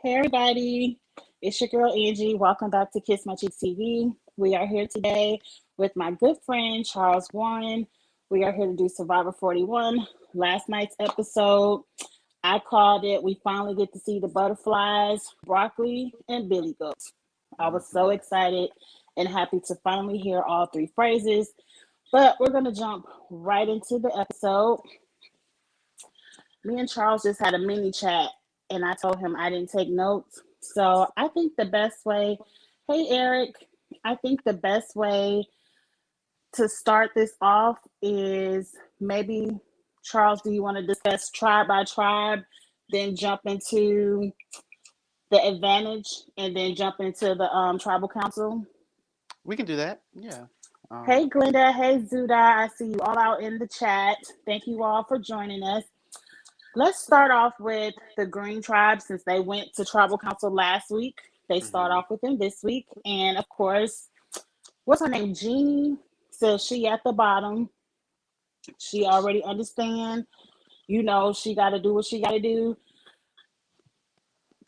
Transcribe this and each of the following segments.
Hey everybody, it's your girl Angie. Welcome back to Kiss My Cheeks TV. We are here today with my good friend Charles Warren. We are here to do Survivor 41. Last night's episode, I called it. We finally get to see the butterflies, broccoli, and Billygoats. I was so excited and happy to finally hear all three phrases. But we're going to jump right into the episode. Me and Charles just had a mini chat, and I told him I didn't take notes. So I think the best way, hey Eric, I think the best way to start this off is maybe, Charles, do you want to discuss tribe by tribe, then jump into the advantage, and then jump into the tribal council? We can do that. Yeah. Hey Glenda, hey Zuda, I see you all out in the chat. Thank you all for joining us. Let's start off with the Green Tribe since they went to Tribal Council last week. They start off with them this week. And of course, what's her name? Jeannie says she at the bottom. She already understand. You know, she got to do what she got to do.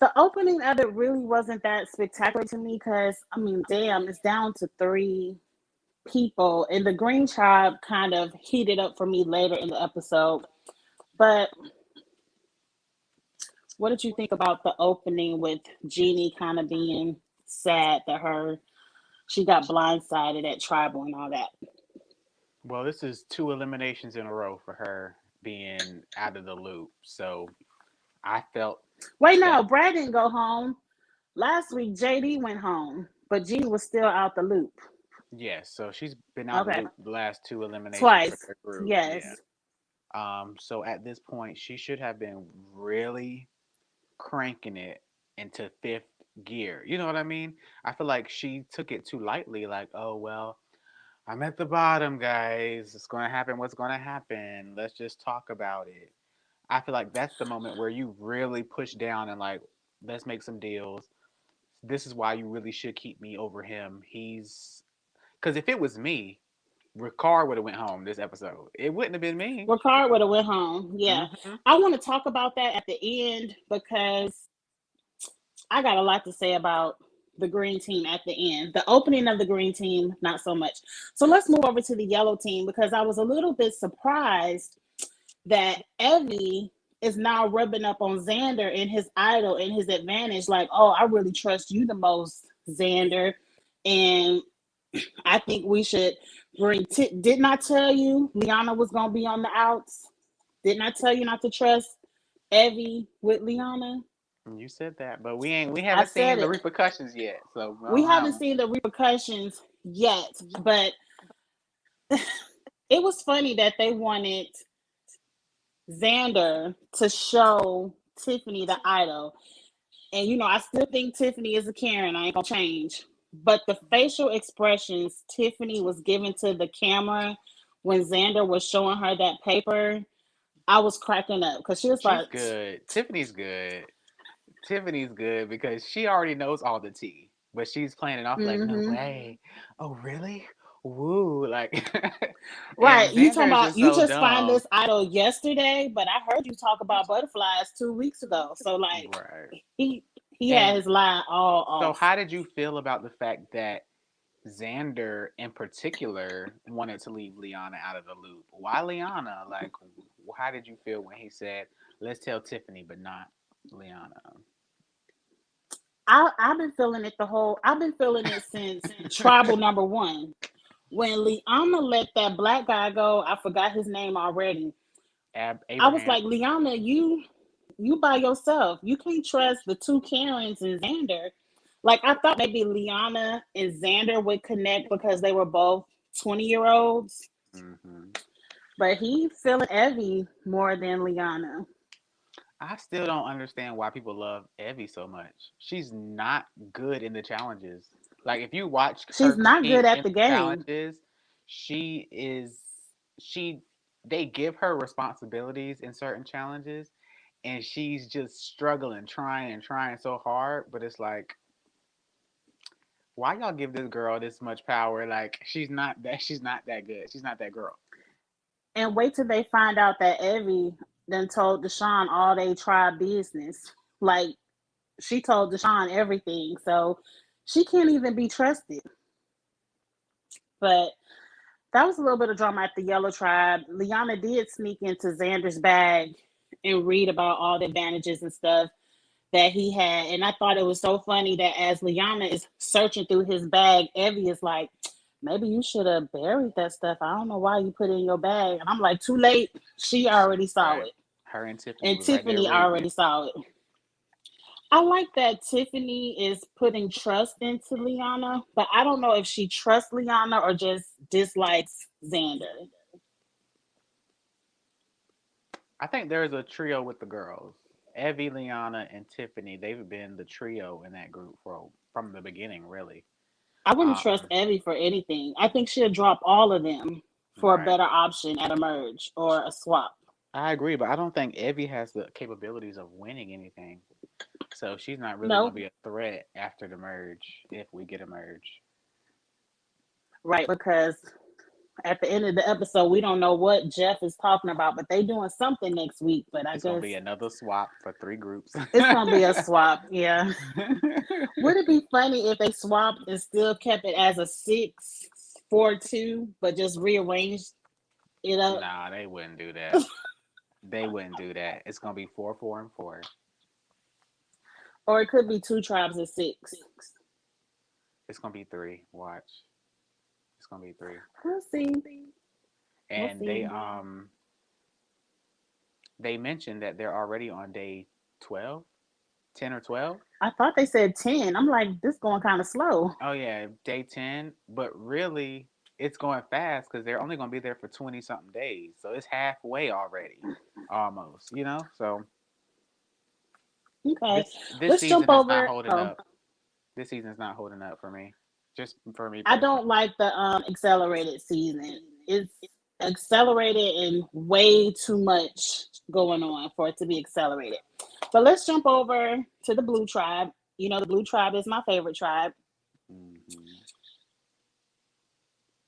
The opening of it really wasn't that spectacular to me because, I mean, damn, it's down to 3 people. And the Green Tribe kind of heated up for me later in the episode. But what did you think about the opening with Jeannie kind of being sad that she got blindsided at Tribal and all that? Well, this is 2 eliminations in a row for her being out of the loop. So I felt Wait, that, no, Brad didn't go home. Last week, JD went home, but Jeannie was still out the loop. yes. So she's been out the Okay, loop the last 2 eliminations for twice. her group. Yeah. Yes. So at this point, she should have been really cranking it into fifth gear. You know what I mean? I feel like she took it too lightly. Like, oh well, I'm at the bottom, guys. It's going to happen. What's going to happen? Let's just talk about it. I feel like that's the moment where you really push down and like, let's make some deals. This is why you really should keep me over him. He's because if it was me, Ricard would have went home this episode. It wouldn't have been me. Ricard would have went home. Yeah. Hmm. I want to talk about that at the end because I got a lot to say about the green team at the end. The opening of the green team, not so much. So let's move over to the yellow team because I was a little bit surprised that Evie is now rubbing up on Xander and his idol and his advantage. Like, oh, I really trust you the most, Xander. And I think we should bring. Didn't I tell you Liana was going to be on the outs? Didn't I tell you not to trust Evie with Liana? You said that, but we I haven't said seen the it. repercussions yet. So I We don't haven't know. seen the repercussions yet, but it was funny that they wanted Xander to show Tiffany the idol. And you know, I still think Tiffany is a Karen. I ain't gonna change. But the facial expressions Tiffany was giving to the camera when Xander was showing her that paper, I was cracking up because she was She's like, good. Tiffany's good. Tiffany's good because she already knows all the tea, but she's playing it off like, no mm-hmm. way. Oh, really? Woo. Like, and Right. You talking Xander is about just you so just find dumb. this idol yesterday, but I heard you talk about butterflies 2 weeks ago. So like Right. he had And his line all so, off. how did you feel about the fact that Xander, in particular, wanted to leave Liana out of the loop? Why Liana? Like, how did you feel when he said, let's tell Tiffany, but not Liana? I've been feeling it I've been feeling it since tribal number 1. When Liana let that black guy go, I forgot his name already. I was Abraham. like, Liana, you by yourself. You can't trust the 2 Karens and Xander. Like I thought maybe Liana and Xander would connect because they were both 20-year-olds. Hmm. But he feeling Evie more than Liana. I still don't understand why people love Evie so much. She's not good in the challenges. Like if you watch She's her not good compete at in the the game. challenges, she is she they give her responsibilities in certain challenges and she's just struggling, trying and trying so hard, but it's like why y'all give this girl this much power? Like she's not that good. She's not that girl. And wait till they find out that Evie then told Deshaun all they tried business. Like She told Deshaun everything, so she can't even be trusted. But that was a little bit of drama at the Yellow Tribe. Liana did sneak into Xander's bag and read about all the advantages and stuff that he had. And I thought it was so funny that as Liana is searching through his bag, Evie is like, maybe you should have buried that stuff. I don't know why you put it in your bag. And I'm like, too late. She already saw Right. it. Her and Tiffany And was right there Tiffany reading already it. saw it. I like that Tiffany is putting trust into Liana, but I don't know if she trusts Liana or just dislikes Xander. I think there's a trio with the girls. Evie, Liana, and Tiffany. They've been the trio in that group from the beginning, really. I wouldn't trust Um, Evie for anything. I think she'll drop all of them for a right. better option at a merge or a swap. I agree, but I don't think Evie has the capabilities of winning anything. So she's not really going to No, be a threat after the merge if we get a merge. right, because at the end of the episode, we don't know what Jeff is talking about, but they doing something next week. But I It's going to guess be another swap for three groups. it's gonna be a swap. Yeah. Would it be funny if they swapped and still kept it as a 6-4-2, but just rearranged it up? Nah, they wouldn't do that. They wouldn't do that. It's going to be 4-4-4. Or it could be two tribes of six. It's going to be three. Watch. It's going to be three. We'll see. We'll And see. they mentioned that they're already on day 12, 10 or 12. I thought they said 10. I'm like, this going kind of slow. Oh yeah, day 10, but really it's going fast because they're only going to be there for 20 something days. So it's halfway already, almost, you know? So Okay. this Let's jump season is not over. holding Oh, up. This season is not holding up for me. Just for me I personally. don't like the accelerated season. It's accelerated and way too much going on for it to be accelerated. But let's jump over to the blue tribe. You know, the blue tribe is my favorite tribe. Hmm.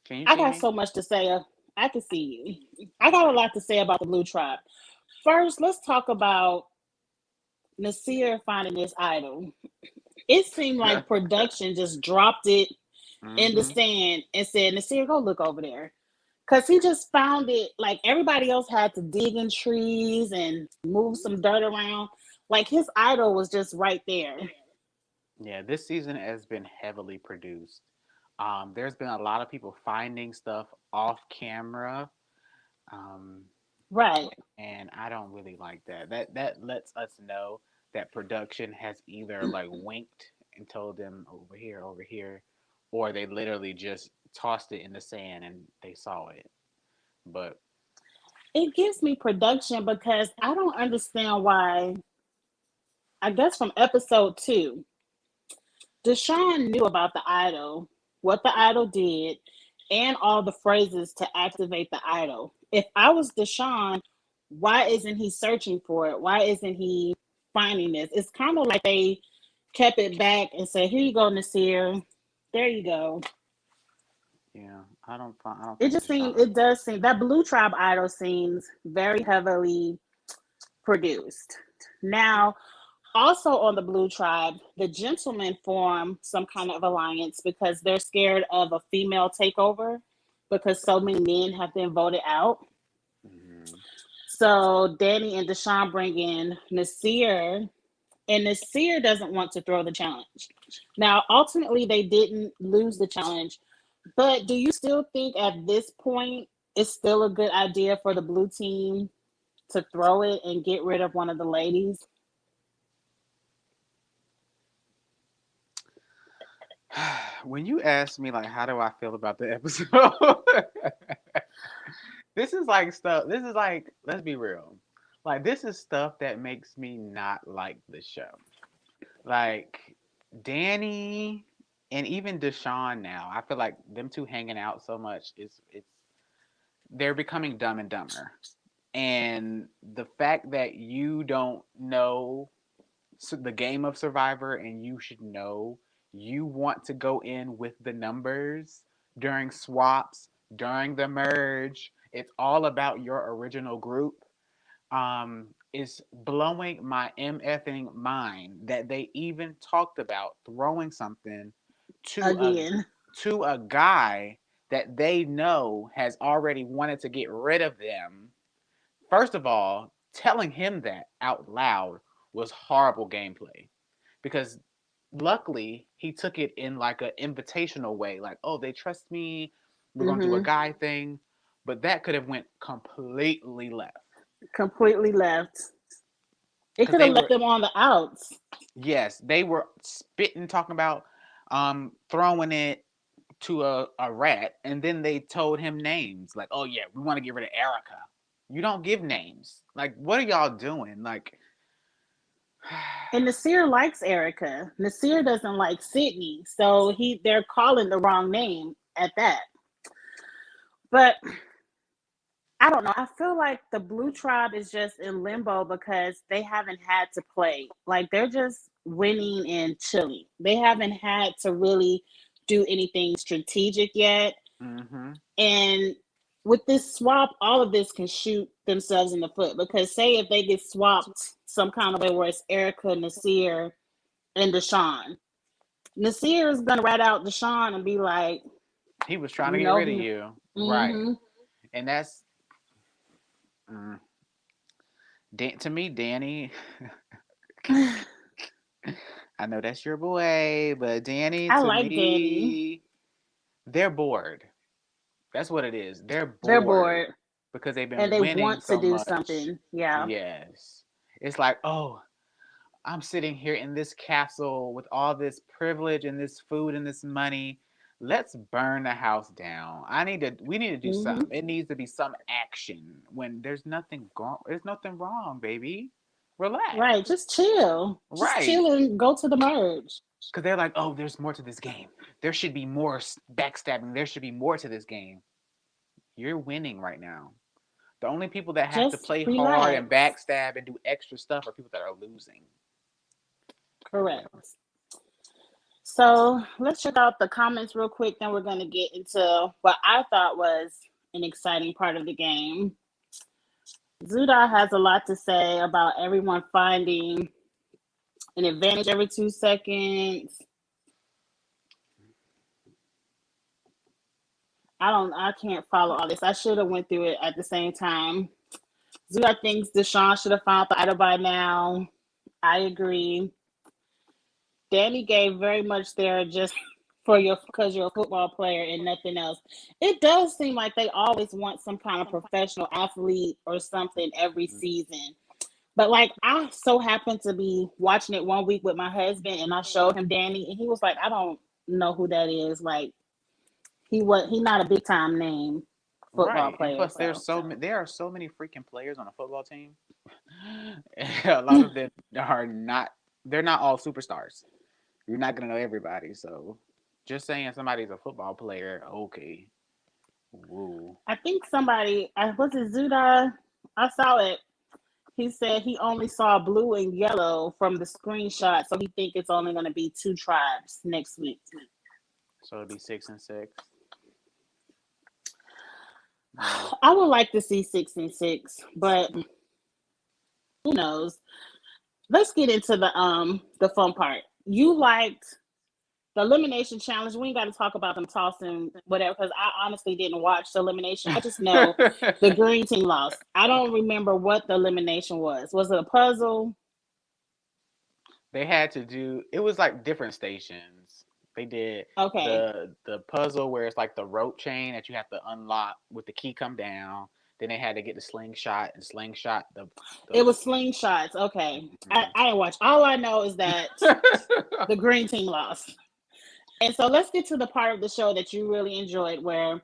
Can you I see got me? so much to say. I can see you. I got a lot to say about the blue tribe. First, let's talk about Nasir finding this idol. It seemed like production just dropped it in the Hmm. stand and said, Nasir, go look over there. Because he just found it like everybody else had to dig in trees and move some dirt around. Like his idol was just right there. Yeah, this season has been heavily produced. There's been a lot of people finding stuff off camera. Um, Right. and I don't really like that. That lets us know that production has either like winked and told them over here, or they literally just tossed it in the sand and they saw it. But It gives me production because I don't understand why. I guess from episode 2, Deshaun knew about the idol, what the idol did, and all the phrases to activate the idol. If I was Deshaun, why isn't he searching for it? Why isn't he finding this? It's kind of like they kept it back and said, "Here you go, Nasir. There you go." yeah, I don't It think just seems, Deshaun. it does seem that Blue Tribe idol seems very heavily produced. Now, also on the Blue Tribe, the gentlemen form some kind of alliance because they're scared of a female takeover because so many men have been voted out. Hmm. So Danny and Deshaun bring in Nasir, and Nasir doesn't want to throw the challenge. Now, ultimately, they didn't lose the challenge, but do you still think at this point it's still a good idea for the blue team to throw it and get rid of one of the ladies? When you ask me like how do I feel about the episode, this is like stuff. This is like, let's be real. Like this is stuff that makes me not like the show. Like Danny and even Deshaun now, I feel like them two hanging out so much is it's they're becoming dumb and dumber. And the fact that you don't know the game of Survivor and you should know, you want to go in with the numbers during swaps, during the merge. It's all about your original group. is blowing my MFing mind that they even talked about throwing something to a Again. guy that they know has already wanted to get rid of them. First of all, telling him that out loud was horrible gameplay because luckily he took it in like an invitational way, like, oh, they trust me, we're gonna do a Mm-hmm. guy thing, but that could have went completely left Completely left. It because could they have left were, them on the outs. yes, they were spitting, talking about throwing it to a rat, and then they told him names like, oh yeah, we want to get rid of Erica. You don't give names. Like, what are y'all doing? Like, And Nasir likes Erica. Nasir doesn't like Sydney. So they're calling the wrong name at that. But I don't know. I feel like the Blue Tribe is just in limbo because they haven't had to play. Like they're just winning and chilling. They haven't had to really do anything strategic yet. mm-hmm. And with this swap, all of this can shoot themselves in the foot because say if they get swapped some kind of way where it's Erica, Nasir, and Deshaun. Nasir is gonna rat out Deshaun and be like, He was trying to you get know, rid of you, right? mm-hmm. And that's mm, to me, Danny. I know that's your boy, but Danny, I to like Danny. me, they're bored. That's what it is. They're They're bored bored because they've and been they winning want to so do much. something. Yeah. Yes. It's like, oh, I'm sitting here in this castle with all this privilege and this food and this money. Let's burn the house down. We need to do Mm-hmm. something. It needs to be some action when there's nothing wrong, baby. Right. Relax. Just chill. Just Right. chill and go to the merge. Because they're like, oh, there's more to this game. There should be more backstabbing. There should be more to this game. You're winning right now. The only people that have to Just play hard and relax. backstab and do extra stuff are people that are losing. Correct. So let's check out the comments real quick. Then we're going to get into what I thought was an exciting part of the game. Zuda has a lot to say about everyone finding an advantage every 2 seconds. I can't follow all this. I should have went through it at the same time. Zuda thinks Deshaun should have found the idol by now. I agree. Danny gave very much there just for your because you're a football player and nothing else. It does seem like they always want some kind of professional athlete or something every season. But like I so happened to be watching it one week with my husband and I showed him Danny and he was like, I don't know who that is. Like he not a big time name football Right. And player. plus, So there are so many freaking players on a football team. A lot of them are not. They're not all superstars. You're not gonna know everybody. So, just saying somebody's a football player, okay. Woo. I think somebody was it Zuda? I saw it. He said he only saw blue and yellow from the screenshot, so he think it's only going to be 2 tribes next week. So it'd be 6-6. I would like to see 6-6, but who knows? Let's get into the fun part. You liked the elimination challenge. We ain't got to talk about them tossing whatever because I honestly didn't watch the elimination. I just know the green team lost. I don't remember what the elimination was. Was it a puzzle? They had to do. It was like different stations. They did Okay. the puzzle where it's like the rope chain that you have to unlock with the key come down. Then they had to get the slingshot and slingshot It the was slingshots. Okay. I didn't watch. All I know is that the green team lost. And so let's get to the part of the show that you really enjoyed where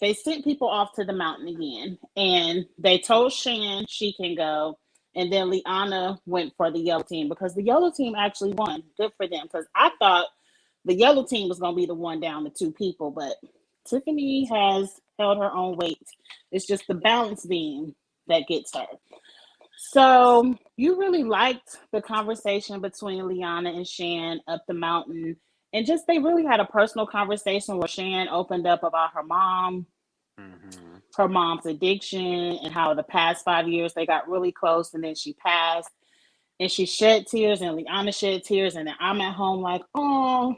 they sent people off to the mountain again. And they told Shan she can go. And then Liana went for the yellow team because the yellow team actually won. Good for them. Because I thought the yellow team was going to be the one down to 2 people. But Tiffany has held her own weight. It's just the balance beam that gets her. So you really liked the conversation between Liana and Shan up the mountain. And just they really had a personal conversation where Shan opened up about her mom. Mm-hmm. her mom's addiction and how the past 5 years they got really close and then she passed and she shed tears and Liana shed tears and then I'm at home like, oh,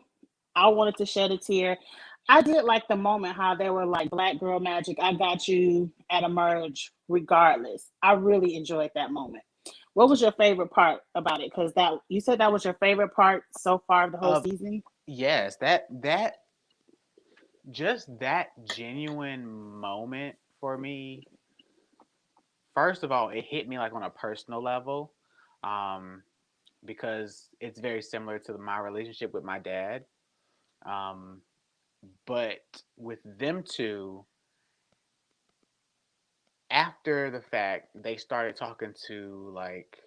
I wanted to shed a tear. I did like the moment how they were like Black Girl Magic, I got you at a merge regardless. I really enjoyed that moment. What was your favorite part about it? Because that you said that was your favorite part so far of the whole Uh, season. yes, that just that genuine moment for me. First of all, it hit me like on a personal level, um, because it's very similar to my relationship with my dad. Um, but with them two, after the fact, they started talking to like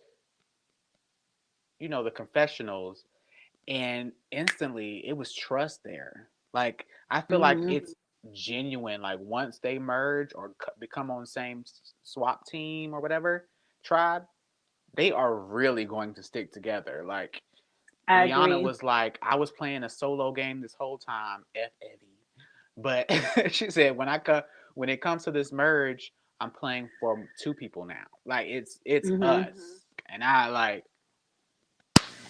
the confessionals, and instantly it was trust there. Like I feel like Mm-hmm. it's genuine. Like once they merge or become on the same swap team or whatever tribe, they are really going to stick together. Like I Liana agree. was like, I was playing a solo game this whole time, F Eddie. But she said when it comes to this merge, I'm playing for two people now. Like it's Mm-hmm. us. And I like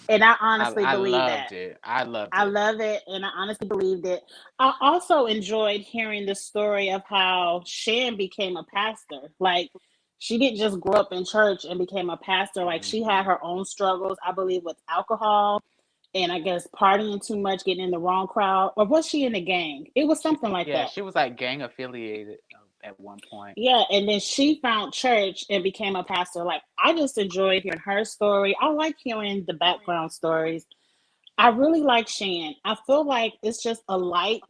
And I honestly I believe that. loved it. I loved I it. love it, and I honestly believed it. I also enjoyed hearing the story of how Shan became a pastor. Like, she didn't just grow up in church and became a pastor. Like, she had Hmm. her own struggles, I believe, with alcohol and I guess partying too much, getting in the wrong crowd. Or was she in a gang? It was She, something like yeah, that. she was like gang affiliated at one point. Yeah, and then she found church and became a pastor. Like, I just enjoyed hearing her story. I like hearing the background stories. I really like Shan. I feel like it's just a light.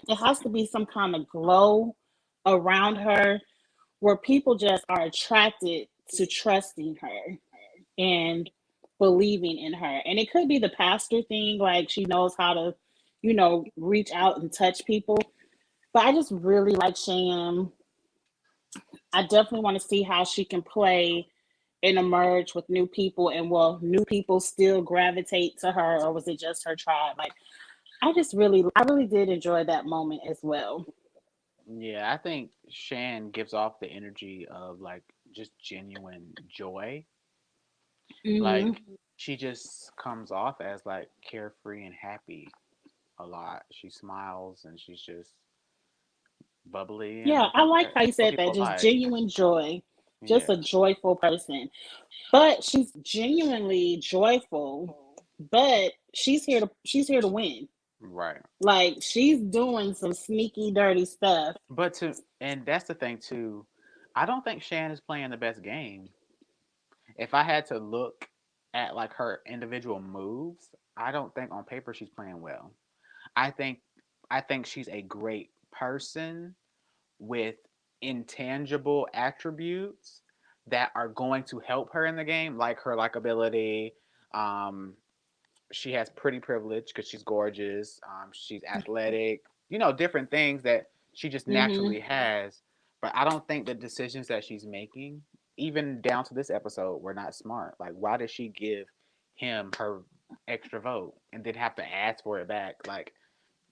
It has to be some kind of glow around her where people just are attracted to trusting her and believing in her. And it could be the pastor thing, like she knows how to, reach out and touch people. But I just really like Shan. I definitely want to see how she can play and emerge with new people and will new people still gravitate to her or was it just her tribe? Like I really did enjoy that moment as well. Yeah, I think Shan gives off the energy of like just genuine joy. Hmm. Like she just comes off as like carefree and happy a lot. She smiles and she's just bubbly, and Yeah, I I think like that how you that's what said people that. Just like. genuine joy, just a Yeah, joyful person. But she's genuinely joyful. But she's here to win. right. Like she's doing some sneaky, dirty stuff. And that's the thing too. I don't think Shan is playing the best game. If I had to look at like her individual moves, I don't think on paper she's playing well. I think I think she's a great person with intangible attributes that are going to help her in the game, like her likability. Um, she has pretty privilege because she's gorgeous. She's athletic. Different things that she just Hmm. naturally has. But I don't think the decisions that she's making, even down to this episode, were not smart. Like, why did she give him her extra vote and then have to ask for it back? Like,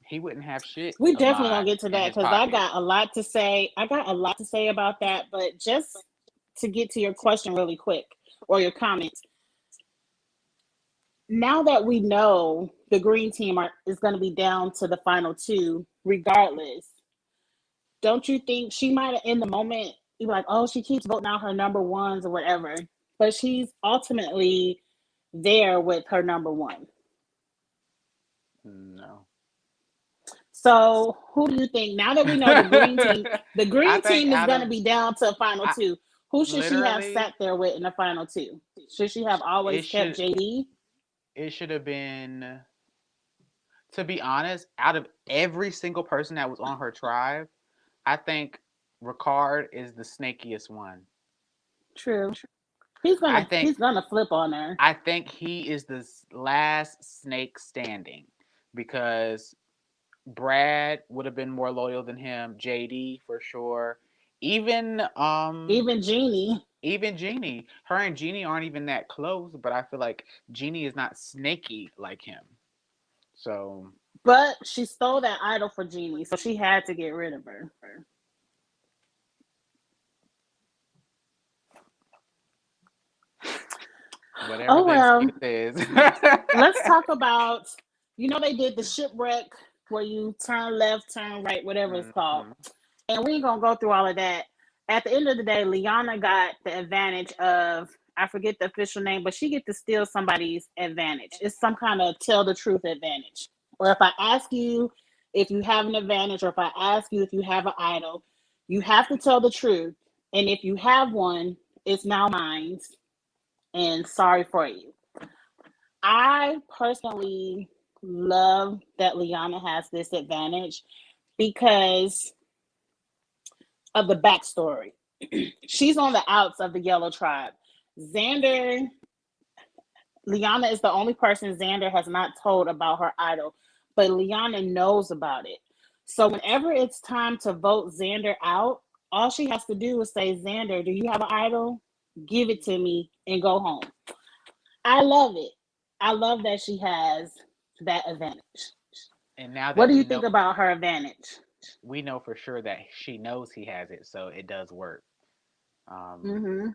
he wouldn't have shit We of definitely gonna mine get to in that his because I pocket. got a lot to say. I got a lot to say about that. But just to get to your question really quick or your comments, now that we know the green team is going to be down to the final two, regardless, don't you think she might have in the moment be like, oh, she keeps voting out her number ones or whatever, but she's ultimately there with her number one. No. So who do you think now that we know the I green think team is out going to of be down to a final I, two? Who should she have literally sat there with in the final two? Should she have it always kept should JD? it should have been, to be honest, out of every single person that was on her tribe, I think Ricard is the snakiest one. True. I think He's gonna flip on her. I think he is the last snake standing because Brad would have been more loyal than him, JD for sure. Even Even Jeannie. even Jeannie. Her and Jeannie aren't even that close, but I feel like Jeannie is not snaky like him. So But she stole that idol for Jeannie, so she had to get rid of her. Whatever Oh the well, excuse is. let's talk about. They did the shipwreck where you turn left, turn right, whatever it's called, Hmm. and we ain't gonna go through all of that. At the end of the day, Liana got the advantage of, I forget the official name, but she get to steal somebody's advantage. It's some kind of tell the truth advantage. Or if I ask you if you have an advantage, or if I ask you if you have an idol, you have to tell the truth. And if you have one, it's now mine. And sorry for you. I personally love that Liana has this advantage because of the backstory. She's on the outs of the Yellow Tribe. Xander, Liana is the only person Xander has not told about her idol, but Liana knows about it. So whenever it's time to vote Xander out, all she has to do is say, Xander, do you have an idol? Give it to me and go home. I love it. I love that she has that advantage. And now What that do you think about her advantage? we know for sure that she knows he has it, so it does work. Um, Mm-hmm.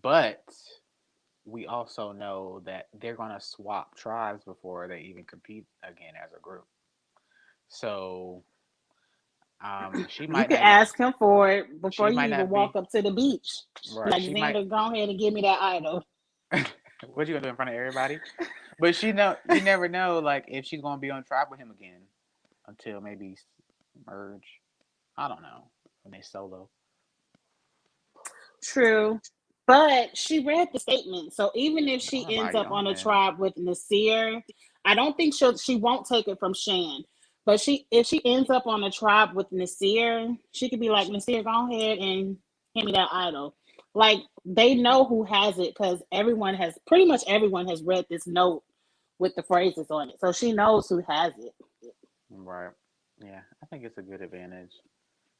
but we also know that they're gonna swap tribes before they even compete again as a group. So she You might can not even ask him for it before she you might even not walk be up to the beach. right. Like, She might Xander, go ahead and give me that idol. what you gonna do in front of everybody? But you never know like if she's gonna be on tribe with him again until maybe merge. I don't know when they solo. True. But she read the statement. So even if she ends Nobody up on on a there. tribe with Nasir, I don't think she won't take it from Shan. But if she ends up on a tribe with Nasir, she could be like, Nasir, go ahead and hand me that idol. Like, they know who has it because pretty much everyone has read this note with the phrases on it. So she knows who has it. Right. Yeah, I think it's a good advantage.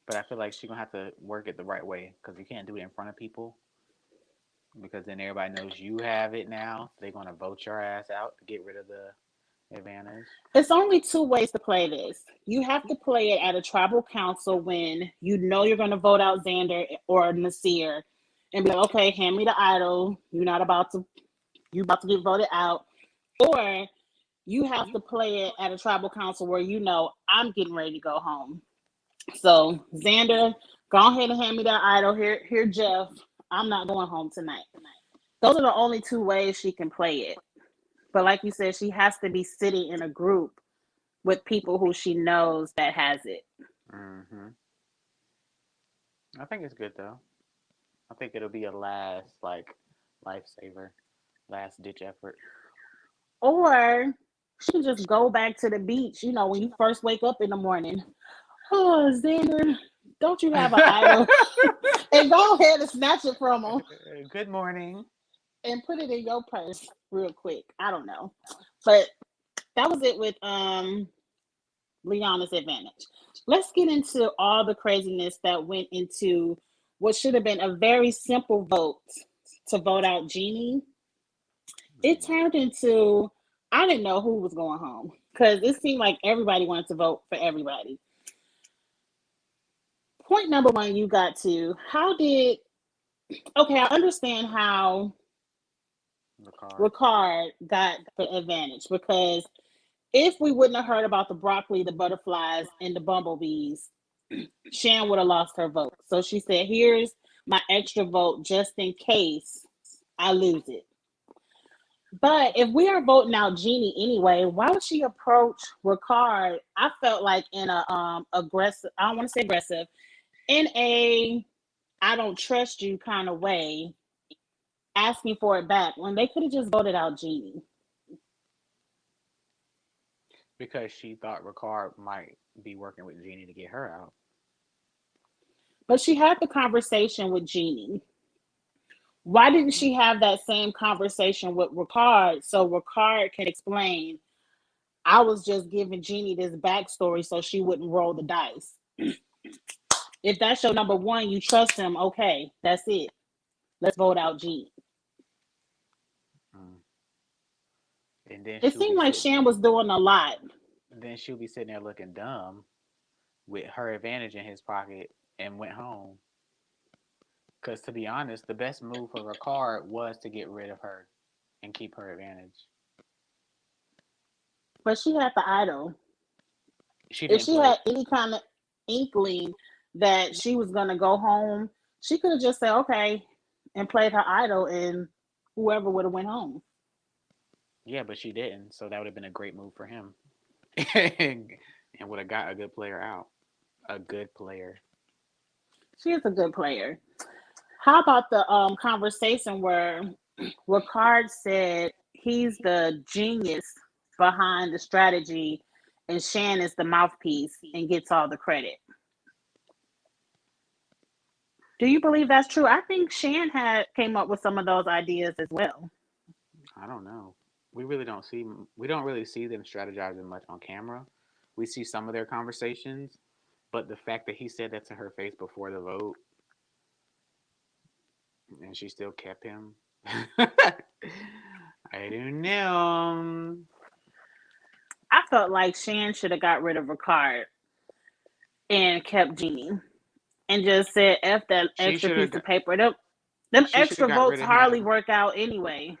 But I feel like she's gonna have to work it the right way because you can't do it in front of people because then everybody knows you have it now. They're gonna vote your ass out to get rid of the advantage. It's only two ways to play this. You have to play it at a tribal council when you know you're going to vote out Xander or Nasir, and be like, okay, hand me the idol. You about to get voted out. Or you have to play it at a tribal council where you know I'm getting ready to go home. So Xander, go ahead and hand me that idol. Here, Jeff. I'm not going home tonight. Those are the only two ways she can play it. But like you said, she has to be sitting in a group with people who she knows that has it. Hmm. I think it's good though. I think it'll be a last like lifesaver, last ditch effort. Or she can just go back to the beach, when you first wake up in the morning. Oh, Xander, don't you have an idol? And go ahead and snatch it from him Good morning. and put it in your purse real quick. I don't know. But that was it with Liana's advantage. Let's get into all the craziness that went into what should have been a very simple vote to vote out Jeannie. It turned into, I didn't know who was going home because it seemed like everybody wanted to vote for everybody. Point number one, you got to, okay, I understand how Ricard. Ricard got the advantage because if we wouldn't have heard about the broccoli, the butterflies, and the bumblebees, Shan would have lost her vote. So she said, here's my extra vote just in case I lose it. But if we are voting out Jeannie anyway, why would she approach Ricard? I felt like in a aggressive, I don't want to say aggressive, in a I don't trust you kind of way, asking for it back when they could have just voted out Jeannie. Because she thought Ricard might be working with Jeannie to get her out. But she had the conversation with Jeannie. Why didn't she have that same conversation with Ricard so Ricard can explain, I was just giving Jeannie this backstory so she wouldn't roll the dice? If that's your number one, you trust him, okay, that's it. Let's vote out Jeannie. Mm. And then It she'll be seemed like sitting. Shan was doing a lot. Then she'll be sitting there looking dumb with her advantage in his pocket and went home. Because to be honest, the best move for Ricard was to get rid of her and keep her advantage. But she had the idol. She If didn't she play. had any kind of inkling that she was gonna go home, she could have just said okay and played her idol, and whoever would have went home. Yeah, but she didn't. So that would have been a great move for him, and would have got a good player out. A good player. She is a good player. How about the conversation where Ricard said he's the genius behind the strategy and Shan is the mouthpiece and gets all the credit? Do you believe that's true? I think Shan had came up with some of those ideas as well. I don't know. We really don't see. We don't really see them strategizing much on camera. We see some of their conversations, but the fact that he said that to her face before the vote, and she still kept him. I don't know. I felt like Shan should have got rid of Ricard and kept Jeannie and just said F that She extra should have piece of got. paper. Them She should have extra got rid votes of hardly him. work out anyway.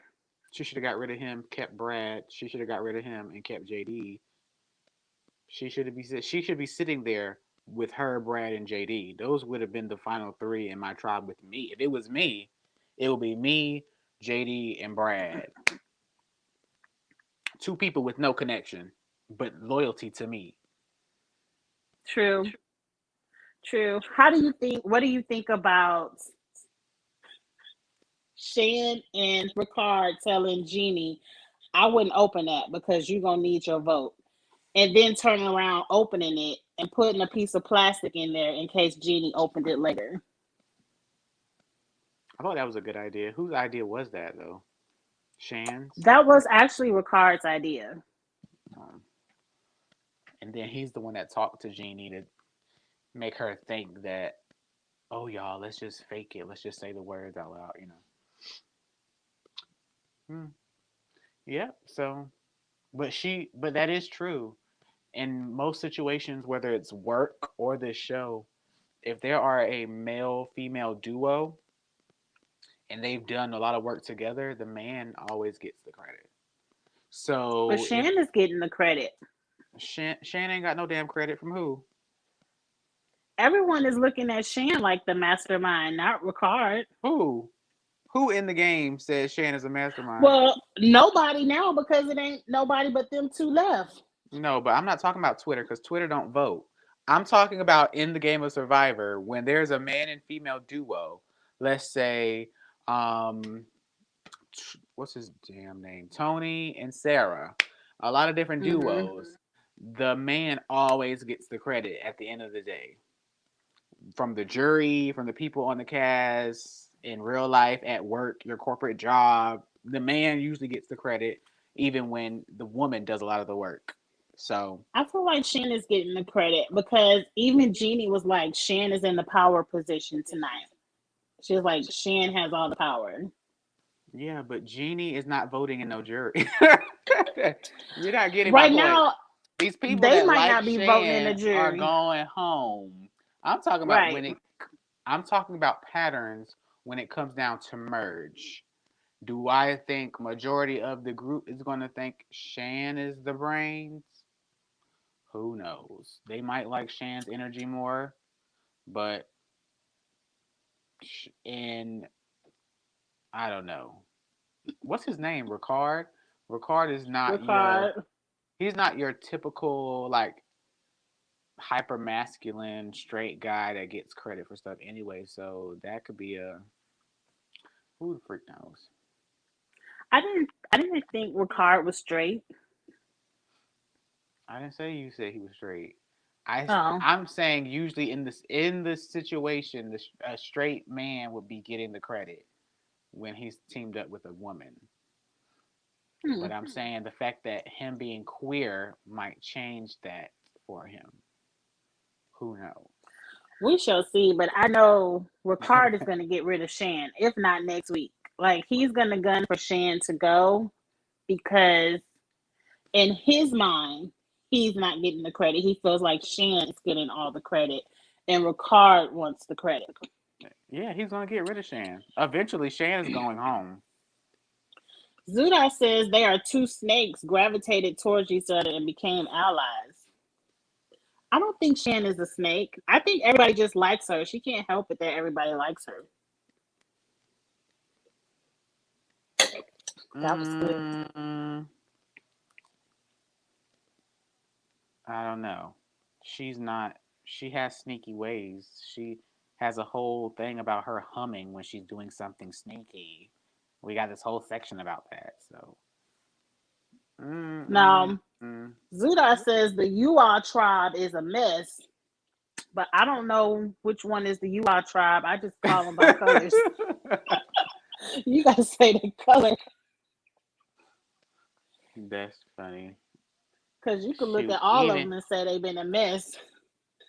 She should have got rid of him. Kept Brad. She should have got rid of him and kept JD. She should be. She should be sitting there with her, Brad, and JD. Those would have been the final three in my tribe with me. If it was me, it would be me, JD, and Brad. Two people with no connection, but loyalty to me. True, true. How do you think? What do you think about Shan and Ricard telling Jeannie, "I wouldn't open that because you're gonna need your vote," and then turning around, opening it, and putting a piece of plastic in there in case Jeannie opened it later? I thought that was a good idea. Whose idea was that though? Shan's. That was actually Ricard's idea. Um, and then he's the one that talked to Jeannie to make her think that, oh y'all, let's just fake it. Let's just say the words out loud. Hmm. Yeah. So, but that is true. In most situations, whether it's work or this show, if there are a male female duo and they've done a lot of work together, the man always gets the credit. But So if Shan is getting the credit. Shan ain't got no damn credit from who? Everyone is looking at Shan like the mastermind, not Ricard. Who? Who in the game says Shan is a mastermind? Well, nobody now because it ain't nobody but them two left. No, but I'm not talking about Twitter because Twitter don't vote. I'm talking about in the game of Survivor when there's a man and female duo. Let's say, um, what's his damn name? Tony and Sarah. A lot of different Mm-hmm. duos. The man always gets the credit at the end of the day. From the jury, from the people on the cast, in real life, at work, your corporate job, the man usually gets the credit, even when the woman does a lot of the work. So, I feel like Shan is getting the credit because even Jeannie was like, Shan is in the power position tonight. She was like, Shan has all the power. yeah, but Jeannie is not voting in no jury. You're not getting my Right point. now, These people they that might like not be voting in the Shan are jury. going home. I'm talking about Right. when it. I'm talking about patterns when it comes down to merge. Do I think majority of the group is going to think Shan is the brains? Who knows? They might like Shan's energy more, but in I don't know. What's his name? Ricard. Ricard is not your. Ricard. He's not your typical like hyper masculine straight guy that gets credit for stuff anyway. So that could be a who the freak knows. I didn't think Ricard was straight. I didn't say you said he was straight. I Oh. I'm saying usually in this situation, a straight man would be getting the credit when he's teamed up with a woman. Hmm. But I'm saying the fact that him being queer might change that for him. Who knows? We shall see, but I know Ricard is going to get rid of Shan, if not next week. Like, he's going to gun for Shan to go because, in his mind, he's not getting the credit. He feels like Shan is getting all the credit, and Ricard wants the credit. Yeah, he's gonna get rid of Shan. Eventually, Shan is going home. Zuda says they are two snakes gravitated towards each other and became allies. I don't think Shan is a snake. I think everybody just likes her. She can't help it that everybody likes her. That was good. Mm, I don't know. She's not. She has sneaky ways. She has a whole thing about her humming when she's doing something sneaky. We got this whole section about that. So. Now, Mm. Zuda says the Ua tribe is a mess, but I don't know which one is the Ua tribe. I just call them by colors. You got to say the color That's funny. because you can look Shoot, at all of them and say they've been a mess.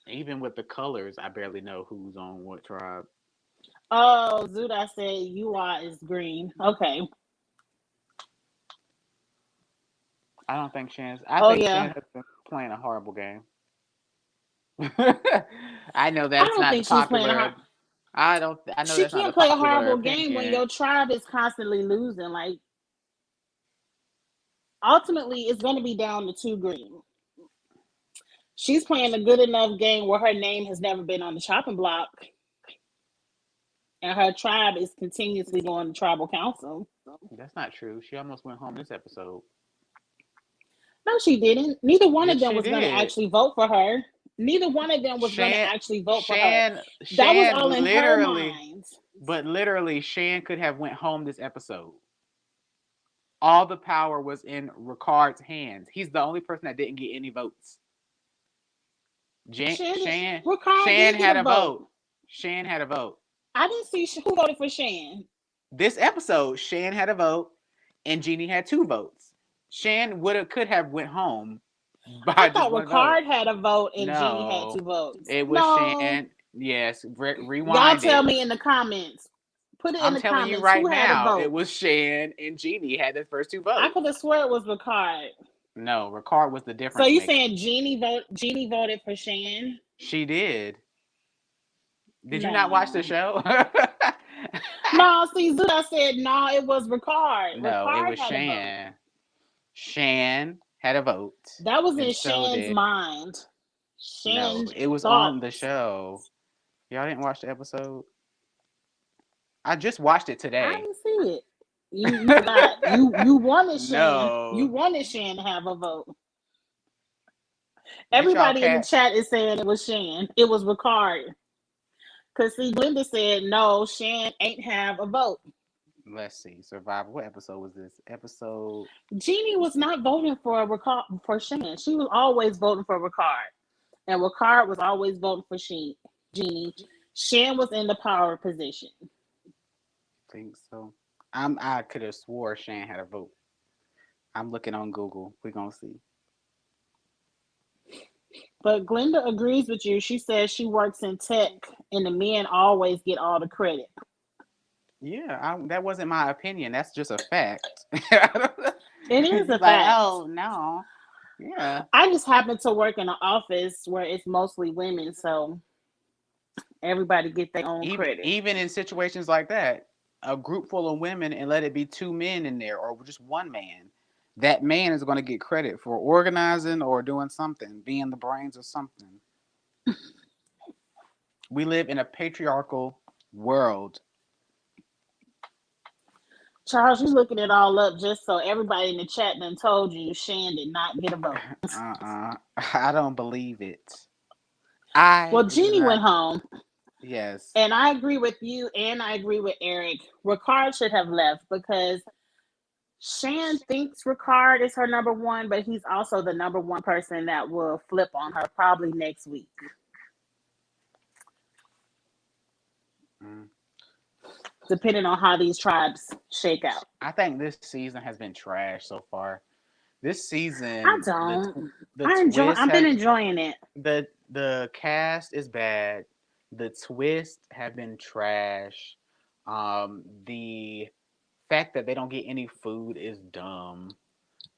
even with the colors, I barely know who's on what tribe. Oh, Zuda said Ua is green. Okay. I don't think Shan. I Oh, think yeah. Shan has been playing a horrible game. I know I that's don't not the think she's playing a popular. hard. I don't. I know She that's not the can't play a popular horrible game when opinion. your tribe is constantly losing. Like, ultimately, it's going to be down to two green. She's playing a good enough game where her name has never been on the chopping block, and her tribe is continuously going to tribal council. That's not true. She almost went home this episode. No, she didn't. Neither one of Yes, them she was going to did. actually vote for her. Neither one of them was going to Shan, actually vote for her. Shan, That was Shan, all in her literally, mind. but literally, Shan could have went home this episode. All the power was in Ricard's hands. He's the only person that didn't get any votes. Ricard Shan did get had a a vote. vote. Shan had a vote. I didn't see who voted for Shan. This episode, Shan had a vote, and Jeannie had two votes. Shan could have went home I by just thought one vote. Ricard had a vote and Jeannie had No, two votes. it was No. Shan. Yes, Y'all rewind tell it. me in the comments. Put it in I'm the telling you comments right who had a now, it vote. was Shan and Jeannie had the first two I could votes. have sworn it was Ricard. No, Ricard was the So difference you maker. saying Jeannie voted for Shan? She did. Did you not watch the No. show? No, see, Zuda said no, it was Ricard. No, it Ricard was had a vote. Shan. Shan had a vote, That was and in so Shan's did. mind. No, Shan's it was on the thoughts. show. Y'all didn't watch the episode? I just watched it I today. didn't see it. You forgot. You wanted Shan. You No. wanted Shan to have a vote. Get y'all Everybody in the cat. chat is saying it was Shan. It was Ricard. Cause see, Glenda said no, Shan ain't have a vote. Let's see. Survivor. What episode was this? Episode. Jeannie was not voting for for Shan. She was always voting for Ricard. And Ricard was always voting for Jeannie. Shan was in the power position. I think so. I could have swore Shan had a vote. I'm looking on Google. We're gonna see. But Glenda agrees with you. She says she works in tech and the men always get all the credit. Yeah, that wasn't my opinion. That's just a fact. It is a Like, fact. oh no. Yeah. I just happen to work in an office where it's mostly women, so everybody get their own credit. Even in situations like that, a group full of women and let it be two men in there or just one man, that man is going to get credit for organizing or doing something, being the brains of something. We live in a patriarchal world. Charles, you looking it all up just so everybody in the chat done told you Shan did not get a vote. I don't believe it. I Well, do Jeannie not. went home. Yes. And I agree with you and I agree with Eric. Ricard should have left because Shan thinks Ricard is her number one, but he's also the number one person that will flip on her probably next week. Mm. Depending on how these tribes shake out. I think this season has been trash so far. This I season, don't. the twist I've been have enjoying it. the cast is bad. The twists have been trash. The fact that they don't get any food is dumb.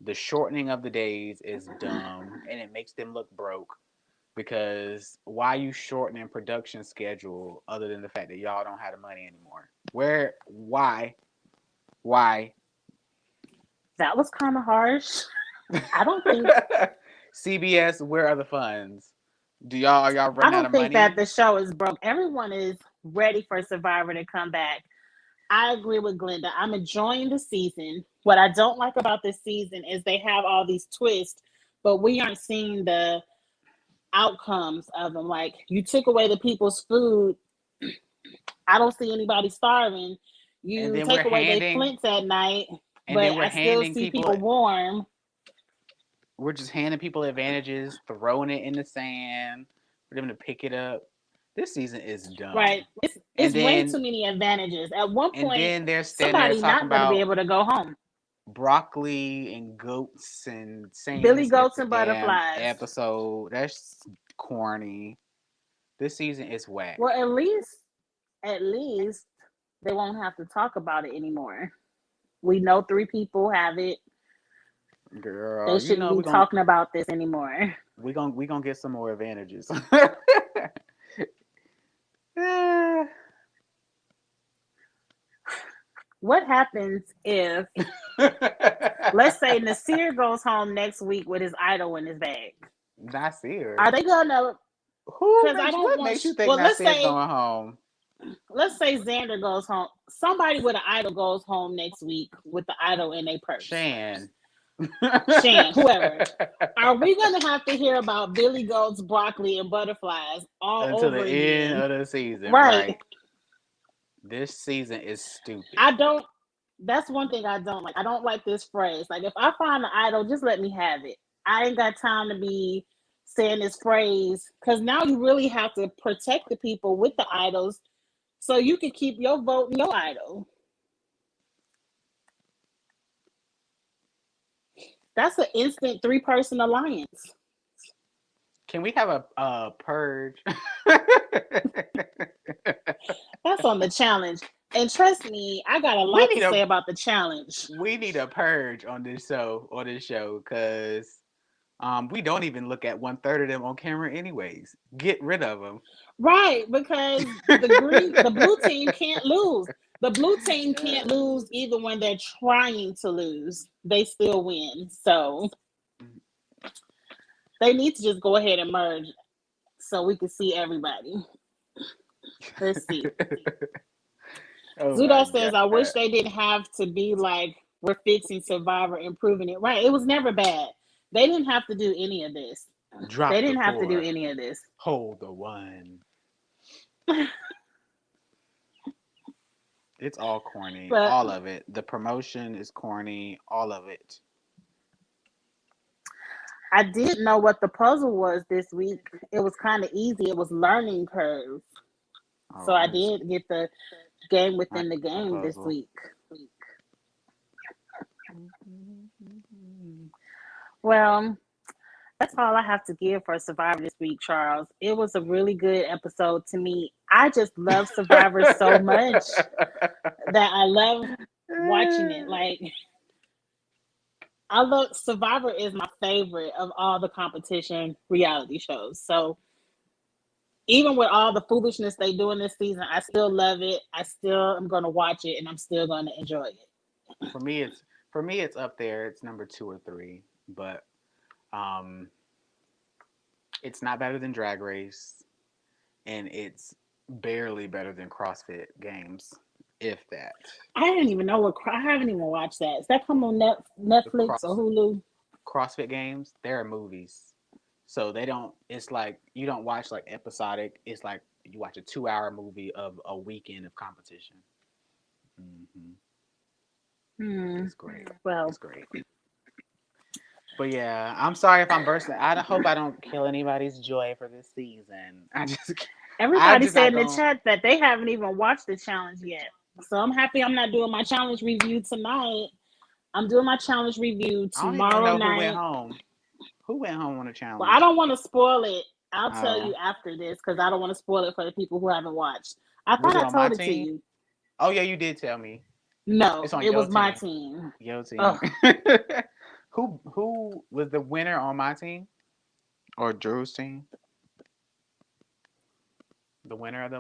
The shortening of the days is dumb, and it makes them look broke. because why you shortening production schedule other than the fact that y'all don't have the money anymore? Where? Why? That was kind of harsh. I don't think CBS, where are the funds? Are y'all I running out don't of think that money? the show is broke. Everyone is ready for Survivor to come back. I agree with Glenda. I'm enjoying the season. What I don't like about this season is they have all these twists, but we aren't seeing the outcomes of them. Like, you took away the people's food. I don't see anybody starving. And You then take away their flints at night, but we're I still handing see people people warm. we're just handing people advantages, throwing it in the sand for them to pick it up. This season is Right? dumb. And It's way then too many advantages. At one point, they're standing there somebody talking not going to be about able to go home. broccoli and goats and saying Billy this goats every and damn butterflies. episode. That's corny. This season is whack. Well, at least they won't have to talk about it anymore. We know 3 people have it. They Girl, you shouldn't know be talking about this anymore. we gonna get some more advantages. What happens if, let's say, Nasir goes home next week with his idol in his bag? Nasir. Are they gonna? Because I don't What want. makes you think Well, Nasir's going home? let's say Xander goes home. Somebody with an idol goes home next week with the idol in their purse. Shan. Shan, whoever. Are we gonna have to hear about Billy Goats, broccoli, and butterflies all Until the over end again? of the season, Right. right? This season is stupid. I don't. That's one thing I don't like. I don't like this phrase. Like, if I find an idol, just let me have it. I ain't got time to be saying this phrase, because now you really have to protect the people with the idols so you can keep your vote in your idol. That's an instant 3-person alliance. Can we have a purge? That's on the challenge. And trust me, I got a we lot to need a say about the challenge. we need a purge on this show because we don't even look at 1/3 of them on camera anyways. Get rid of them. Right, because the blue team can't lose. The blue team can't lose even when they're trying to lose. They still win. So they need to just go ahead and merge so we can see everybody. Let's see. Oh my Zudo says, god. I wish they didn't have to be like, we're fixing Survivor, improving it. Right. It was never bad. They didn't have to do any of this. They Drop the didn't have to do 4. any of this. Hold the 1. It's all corny. But All of it. The promotion is corny. All of it. I did know what the puzzle was this week. It was kind of easy. It was learning curve. So Oh, I what is did get the game within the a game this puzzle? week. Well, that's all I have to give for Survivor this week, Charles. It was a really good episode to me. I just love Survivor so much that I love watching it. Like, I love Survivor is my favorite of all the competition reality shows. So even with all the foolishness they do in this season, I still love it. I still am going to watch it, and I'm still going to enjoy it. For me it's up there. It's number 2 or 3, but um it's not better than Drag Race, and it's barely better than CrossFit Games, if that. I didn't even know I haven't even watched that. Is that come on The Netflix or Hulu? CrossFit Games, they're movies. So they don't. It's like you don't watch like episodic. It's like you watch a 2-hour movie of a weekend of competition. Hmm It's great. Well, It's great. But yeah, I'm sorry if I'm bursting. I hope I don't kill anybody's joy for this season. I'm everybody just not said in the going. chat that they haven't even watched the challenge yet. So I'm happy I'm not doing my challenge review tonight. I'm doing my challenge review I don't even tomorrow know who went night. home. Who went home on a Well, I challenge? don't want to spoil it. I'll tell Oh, you after this because I don't want to spoil it for the people who haven't watched. I was thought it I on my told it to team? you. Oh yeah, you did tell me. No, It's on it your was my team. team. Your Ugh. team. Who was the winner on my team or Drew's team? The winner of the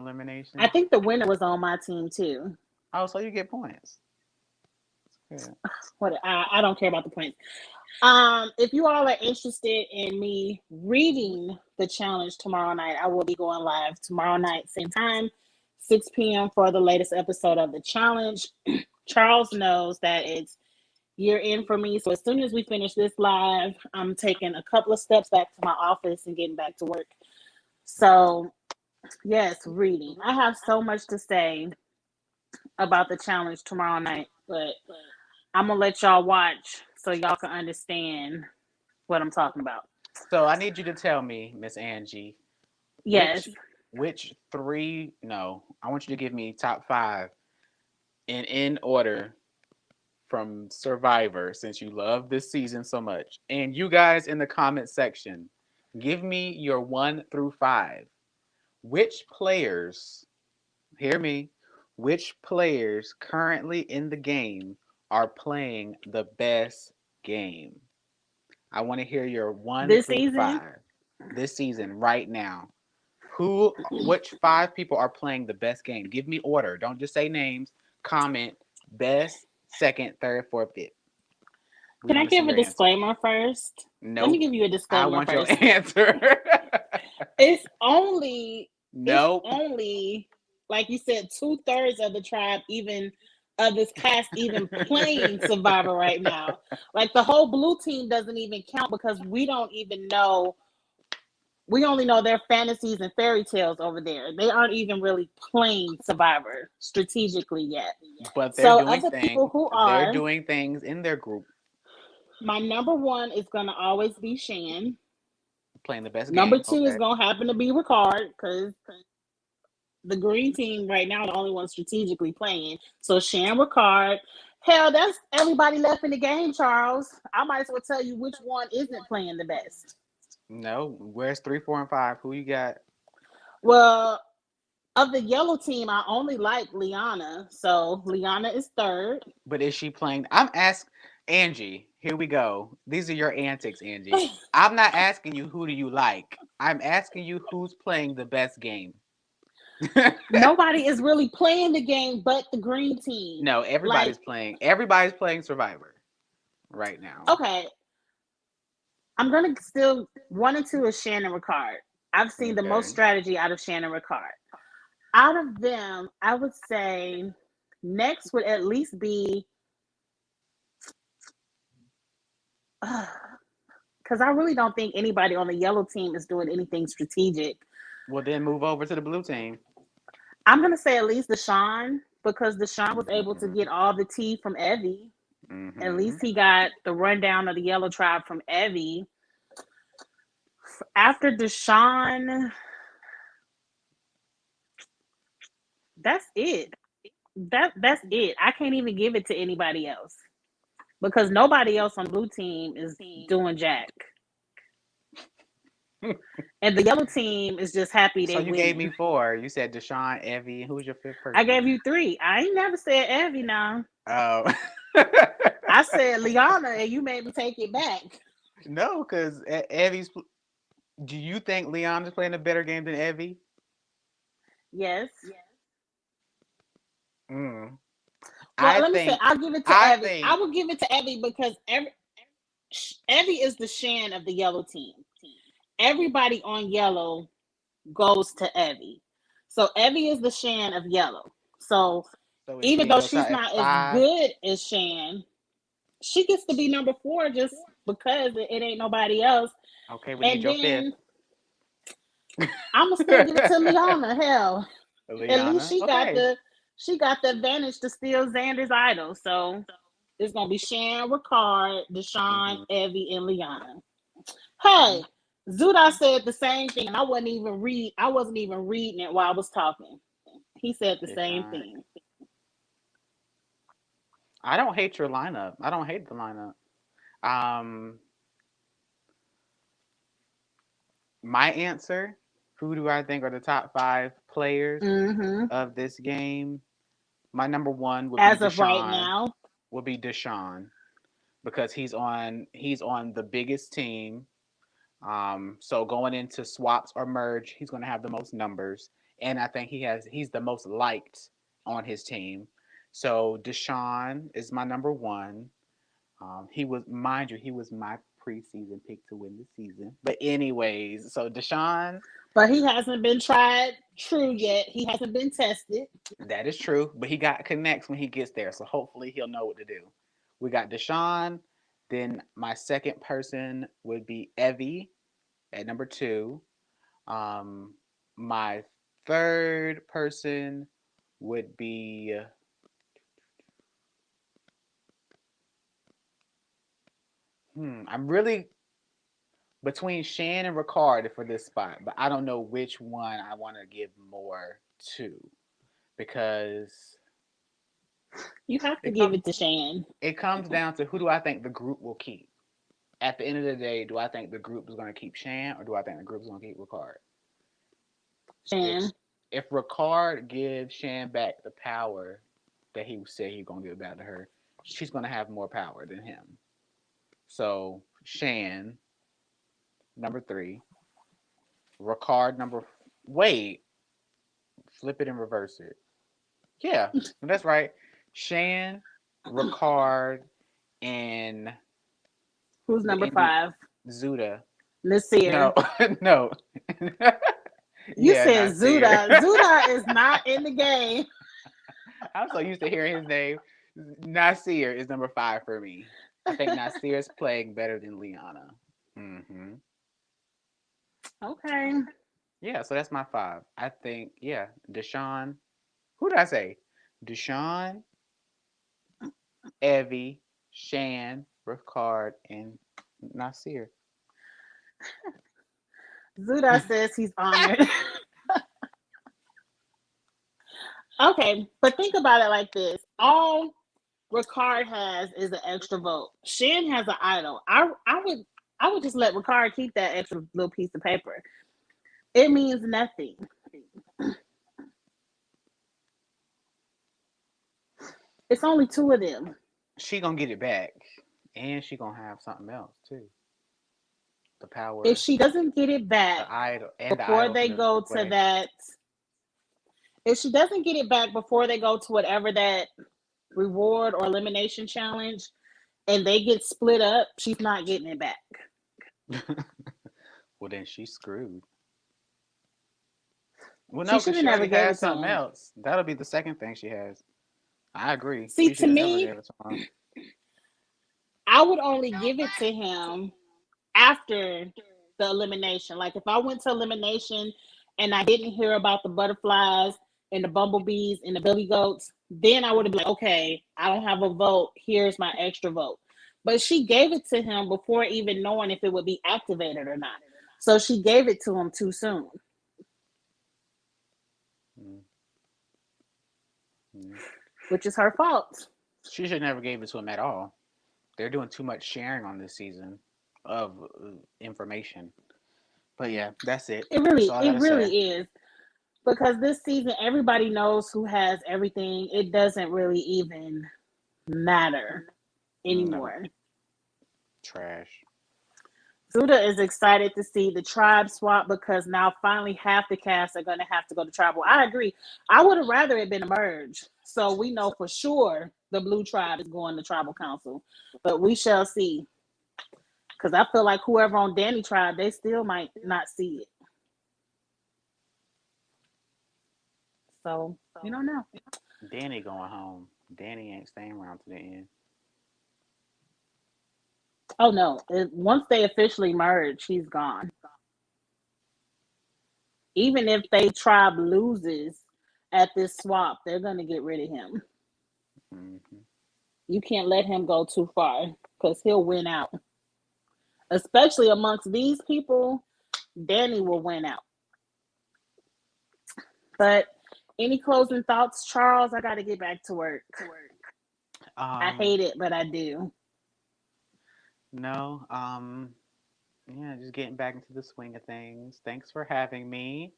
I elimination? think the winner was on my team too. Oh, so you get points. Yeah. What I don't care about the points. If you all are interested in me reading the challenge tomorrow night, I will be going live tomorrow night, same time, 6 p.m. for the latest episode of the challenge. Charles knows that it's year in for me. So as soon as we finish this live, I'm taking a couple of steps back to my office and getting back to work. So, yes, reading. I have so much to say about the challenge tomorrow night, but I'm going to let y'all watch so y'all can understand what I'm talking about. So I need you to tell me, Miss Angie, Yes. which three? No, I want you to give me top five in order from Survivor, since you love this season so much. And you guys in the comment section, give me your 1 through 5. Which players, hear me, which players currently in the game are playing the best game? I want to hear your one This through season, five this season right now. Which 5 people are playing the best game? Give me order. Don't just say names. Comment best, second, third, fourth, fifth. We can I want to see give a your answer. disclaimer first? Let me Nope. give you a I disclaimer want your first. answer. It's Nope. only like you said, 2/3 of the tribe, even of this cast, even playing Survivor right now. Like the whole blue team doesn't even count because we don't even know. We only know their fantasies and fairy tales over there. They aren't even really playing Survivor strategically yet. But they're So doing other things. people who They're are, doing things in their group, my number one is gonna always be Shan. playing the best Number game. two is Okay. gonna happen to be Ricard because the green team right now, the only one strategically playing. So Shan Ricard. Hell, that's everybody left in the game, Charles. I might as well tell you which one isn't playing the best. No. Where's 3, 4, and 5? Who you got? Well, of the yellow team, I only like Liana. So Liana is third. But is she playing? I'm asking Angie. Here we go. These are your antics, Angie. I'm not asking you who do you like. I'm asking you who's playing the best game. Nobody is really playing the game but the green team. No, Like, everybody's playing. Everybody's playing Survivor right now. okay, I'm gonna still one and two is Shannon Ricard. I've seen the most Okay. strategy out of Shannon Ricard. Out of them, I would say next would at least be because I really don't think anybody on the yellow team is doing anything strategic. Well, then move over to the blue team. I'm gonna say at least Deshaun because Deshaun was able to Mm-hmm. get all the tea from Evie. At Mm-hmm. least he got the rundown of the yellow tribe from Evie. After Deshaun, that's it. That's it. I can't even give it to anybody else because nobody else on blue team is doing jack. And the yellow team is just happy So they you gave me winning. 4. You said Deshaun, Evie. Who's your fifth I person? gave you three. I ain't never said Evie now. Oh. I said Liana and you made me take it back. No, because Evie's. Do you think Leon is playing a better game than Evie? Yes. Mm. Well, I let me say think. I'll give it to I Evie. I think. will give it to Evie because Evie is the Shan of the yellow team. Everybody on yellow goes to Evie. So Evie is the Shan of yellow. So So is she even in though your she's top not as five? good as Shan, she gets to be number four just because it ain't nobody else. Okay, we need And your fifth. then I'm gonna still give it to Liana. Hell, at least Liana. Okay. she got the advantage to steal Xander's idol. So it's gonna be Shan, Ricard, Deshaun, Mm-hmm. Evie, and Liana. Hey, Zuda said the same thing, and I wasn't even reading it while I was talking. He said the same Deshaun. thing. I don't hate your lineup. I don't hate the lineup. Um, my answer. Who do I think are the top 5 players Mm-hmm. of this game? My number one would be As of right Deshaun. now, Would be Deshaun because he's on the biggest team. So going into swaps or merge, he's going to have the most numbers, and I think he's the most liked on his team. So Deshaun is my number one. He was, mind you, he was my preseason pick to win the season. But anyways, so Deshaun, But he hasn't been tried true yet. He hasn't been tested. that is true, but he got connects when he gets there, so hopefully he'll know what to do. We got Deshaun. Then my second person would be Evie at number two. Um, my third person would be I'm really between Shan and Ricard for this spot, but I don't know which one I want to give more to because You have to it give comes it to Shan. it comes down to who do I think the group will keep. At the end of the day, do I think the group is going to keep Shan or do I think the group is going to keep Ricard? If Shan. if Ricard gives Shan back the power that he said he's going to give back to her, she's going to have more power than him. So Shan, number three. Ricard, wait, flip it and reverse it. Yeah, that's right. Shan, Ricard, and Who's the number Indian 5? Zuda. Nasir. No, no. You Yeah, said Nasir. Zuda. Zuda is not in the game. I'm so used to hearing his name. Nasir is number 5 for me. I think Nasir is playing better than Liana. Mm-hmm. Okay. Yeah, so that's my 5. I think, yeah, Deshaun. Who did I say? Deshaun, Evie, Shan, Ricard, and Nasir. Zuda says he's honored. Okay, but think about it like this. All Ricard has is an extra vote. Shan has an idol. I would just let Ricard keep that extra little piece of paper. It means nothing. It's only two of them. She gonna get it back, and she gonna have something else too. The If power, she doesn't get it back the idol, and the before idol they can go to play. that, if she doesn't get it back before they go to whatever that reward or elimination challenge and they get split up, she's not getting it back. Well, then she's screwed. Well, She no, because should have she never already gave has it to something him. else. That'll be the second thing she has. I agree. See, She to should have never me, gave it to him. I would only give it to him after the elimination. Like if I went to elimination and I didn't hear about the butterflies and the bumblebees and the billygoats, then I would have been like, okay, I don't have a vote. Here's my extra vote. But she gave it to him before even knowing if it would be activated or not. So she gave it to him too soon, Mm, mm. which is her fault. She should never gave it to him at all. They're doing too much sharing on this season of information. But yeah, that's it. It That's really, all I it gotta say. really is. Because this season everybody knows who has everything. It doesn't really even matter No anymore. trash. Zuda is excited to see the tribe swap because now finally half the cast are going to have to go to tribal. I agree. I would have rather it been a merge. So we know for sure the blue tribe is going to tribal council. But we shall see. Because I feel like whoever on Danny tribe, they still might not see it. So we don't know. Danny going home. Danny ain't staying around to the end. Oh no. Once they officially merge, he's gone. Even if they tribe loses at this swap, they're going to get rid of him. Hmm. You can't let him go too far because he'll win out. Especially amongst these people, Danny will win out. But any closing thoughts, Charles? I got to get back to work. I Um, hate it, but I do. no. Yeah, just getting back into the swing of things. Thanks for having me.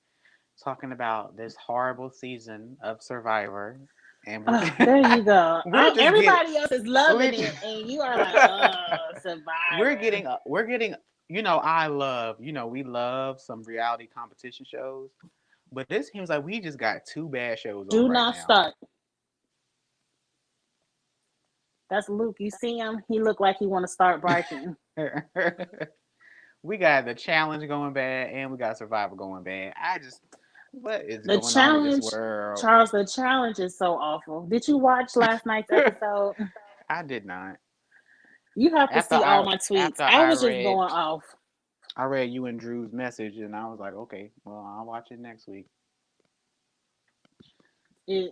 Talking about this horrible season of Survivor, and we're Oh, there you go. we're just getting Everybody else is loving we're it, just, and you are like, oh, we're Survivor. getting we're getting. You know, I love. You know, we love some reality competition shows, But it seems like we just got two bad shows on Do right not now. start. That's Luke. You see him? He looked like he want to start barking. We got the challenge going bad and we got Survivor going bad. What is The going on with this challenge, world? Charles, the challenge is so awful. Did you watch last night's episode? I did not. You have to After see all I my tweets. after I I was just read going off. I read you and Drew's message and I was like, okay, well I'll watch it next week. It,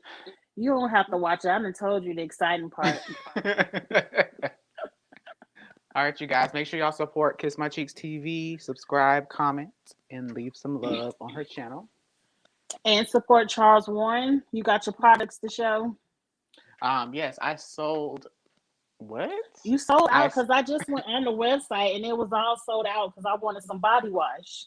you don't have to watch it. I done told you the exciting part. All right, you guys, make sure y'all support Kiss My Cheeks TV, subscribe, comment, and leave some love on her channel. And support Charles Warren. You got your products to show. Yes, I sold what? You sold I out because I just went on the website and it was all sold out because I wanted some body wash.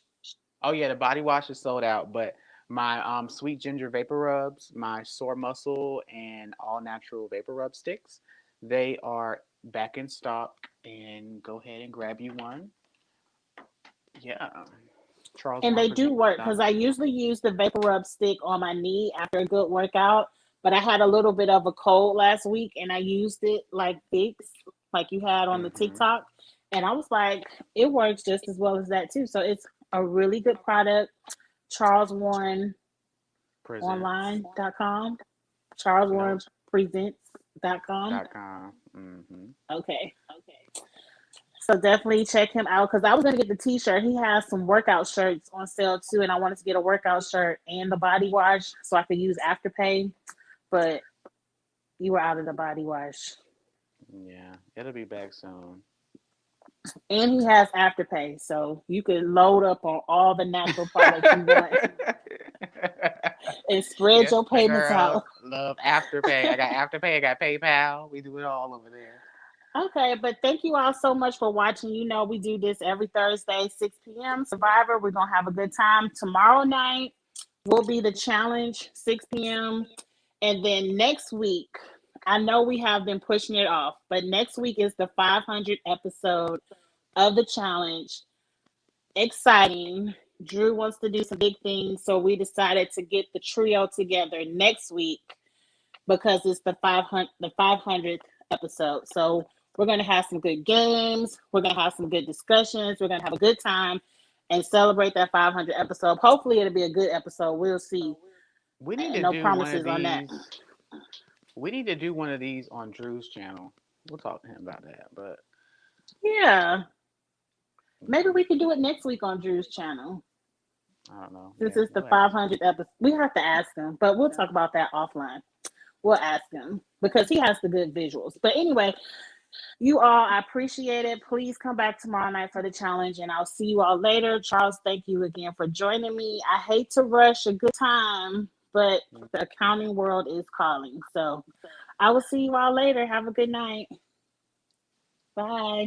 Oh yeah, the body wash is sold out, but my sweet ginger vapor rubs, my sore muscle, and all natural vapor rub sticks, they are back in stock. And go ahead and grab you one. Yeah, And they do work because I charleswarrenproductions.com. usually use the vapor rub stick on my knee after a good workout. But I had a little bit of a cold last week and I used it like Vicks, like you had on the Mm-hmm. TikTok. And I was like, it works just as well as that too. So it's a really good product. Charles Warren Presents. online.com. Charles No. Warren presents.com. .com. Mm-hmm. Okay. So definitely check him out because I was gonna get the t-shirt. He has some workout shirts on sale too, and I wanted to get a workout shirt and the body wash so I could use Afterpay. But you were out of the body wash. Yeah, it'll be back soon. And he has Afterpay, so you could load up on all the natural products you want and spread Yes, your my payments girl. out. Love Afterpay. I got Afterpay. I got PayPal. We do it all over there. Okay, but thank you all so much for watching. You know, we do this every Thursday, 6 p.m. Survivor. We're going to have a good time. Tomorrow night will be the challenge, 6 p.m. And then next week, I know we have been pushing it off, but next week is the 500th episode of the challenge. Exciting. Drew wants to do some big things, so we decided to get the trio together next week because it's the 500th episode. So we're going to have some good games. We're going to have some good discussions. We're going to have a good time and celebrate that 500th episode. Hopefully, it'll be a good episode. We'll see. We need to No do one of promises on that. these. We need to do one of these on Drew's channel. We'll talk to him about that. But Yeah. Maybe we can do it next week on Drew's channel. I don't know. Since Yeah, it's the we'll ask him. 500th episode. We have to ask him, but we'll talk about that offline. We'll ask him because he has the good visuals. But anyway, you all, I appreciate it. Please come back tomorrow night for the challenge, and I'll see you all later. Charles, thank you again for joining me. I hate to rush a good time, but the accounting world is calling. So I will see you all later. Have a good night. Bye.